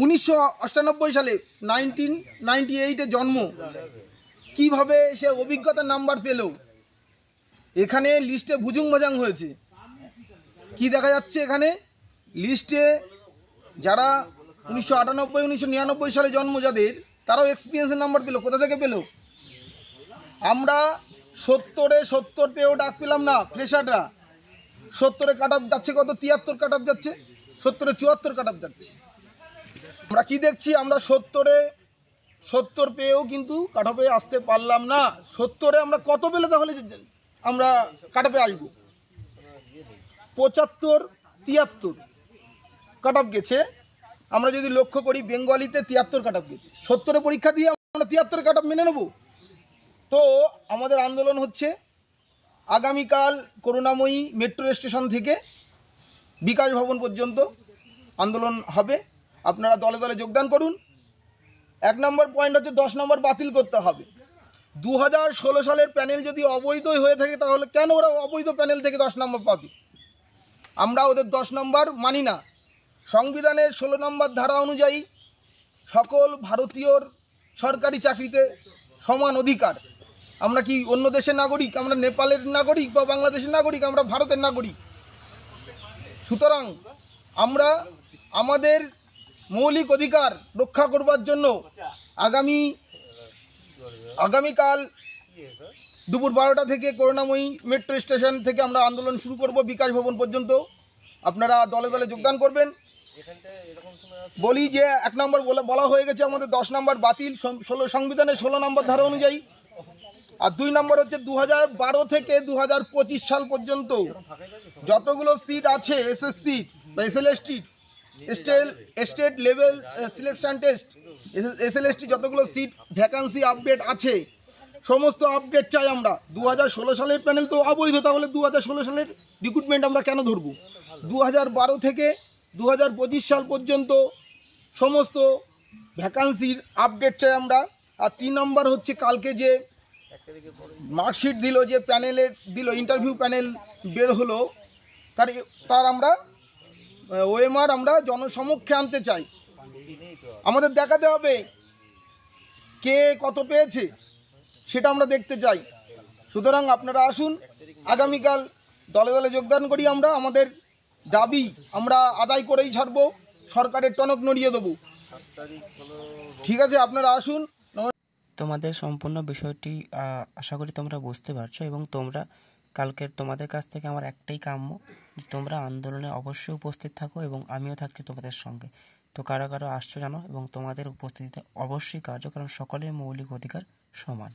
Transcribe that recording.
1998 সালে 1998-এ জন্ম, কিভাবে সে অভিজ্ঞতার নাম্বার পেল? এখানে লিস্টে ভুজুং ভাজাং হয়েছে। কি দেখা যাচ্ছে এখানে লিস্টে? যারা 1998 1999 সালে জন্ম যাদের, তারাও এক্সপিরিয়েন্সের নাম্বার পেল। কোথা থেকে পেল? আমরা 70 পেয়েও ডাক পেলাম না। ফ্রেশাররা 70-এ কাট অফ যাচ্ছে, কত 73 কাট অফ যাচ্ছে, 70-এ 74 কাট অফ যাচ্ছে। আমরা কি দেখছি? আমরা 70 পেয়েও কিন্তু কাট অফে আসতে পারলাম না। 70-এ আমরা কত পেলে তাহলে আমরা কাট অফে আসবো? 75 73 কাট অফ গেছে। আমরা যদি লক্ষ্য করি, বেঙ্গলিতে 73 কাট অফ গেছে। 70-এ পরীক্ষা দিয়ে আমরা 73 কাট অফ মেনে নেব? তো আমাদের আন্দোলন হচ্ছে আগামীকাল করুণাময়ী মেট্রো স্টেশন থেকে বিকাশ ভবন পর্যন্ত আন্দোলন হবে। আপনারা দলে দলে যোগদান করুন। 1 নম্বর পয়েন্ট হচ্ছে 10 নম্বর বাতিল করতে হবে। 2016 সালের প্যানেল যদি অবৈধই হয়ে থাকে, তাহলে কেন ওরা অবৈধ প্যানেল থেকে 10 নম্বর পাবে? আমরা ওদের 10 নম্বর মানি না। সংবিধানের 16 নম্বর ধারা অনুযায়ী সকল ভারতীয়র সরকারি চাকরিতে সমান অধিকার। আমরা কি অন্য দেশের নাগরিক? আমরা নেপালের নাগরিক বা বাংলাদেশের নাগরিক? আমরা ভারতের নাগরিক। সুতরাং আমরা আমাদের মৌলিক অধিকার রক্ষা করবার জন্য আগামীকাল দুপুর 12টা থেকে করুণাময়ী মেট্রো স্টেশন থেকে আমরা আন্দোলন শুরু করব বিকাশ ভবন পর্যন্ত। আপনারা দলে দলে যোগদান করবেন। বলি যে 1 নম্বর বলা হয়ে গেছে আমাদের 10 নম্বর বাতিল সংবিধানের 16 নম্বর ধারা অনুযায়ী। আর 2 নম্বর হচ্ছে 2012 থেকে 2025 সাল পর্যন্ত যতগুলো সিট আছে, এসএস সিট বা SLST, state level selection test, SLST যতগুলো সিট ভ্যাকান্সি আপডেট আছে, সমস্ত আপডেট চাই আমরা। 2016 সালের প্যানেল তো অবৈধ, তাহলে 2016 সালের রিক্রুটমেন্ট আমরা কেন ধরব? 2012 থেকে 2025 সাল পর্যন্ত সমস্ত ভ্যাকান্সির আপডেট চাই আমরা। আর 3 নম্বর হচ্ছে কালকে যে মার্কশিট দিল, যে প্যানেলের দিল, ইন্টারভিউ প্যানেল বের হলো, তার আমরা ওএমআর আমরা জনসমক্ষে আনতে চাই। আমাদের দেখাতে হবে কে কত পেয়েছে, সেটা আমরা দেখতে চাই। সুতরাং আপনারা আসুন, আগামীকাল দলে দলে যোগদান করি। আমরা আমাদের দাবি আমরা আদায় করেই ছাড়বো, সরকারের টনক নড়িয়ে দেবো। ঠিক আছে, আপনারা আসুন। তোমাদের সম্পূর্ণ বিষয়টি আশা করি তোমরা বুঝতে পারছো, এবং তোমরা কালকের তোমাদের কাছ থেকে আমার একটাই কাম্য যে তোমরা আন্দোলনে অবশ্যই উপস্থিত থাকো, এবং আমিও থাকছি তোমাদের সঙ্গে। তো কারা কারা আসছো জানো, এবং তোমাদের উপস্থিতিতে অবশ্যই কার্য, কারণ সকলের মৌলিক অধিকার সমান।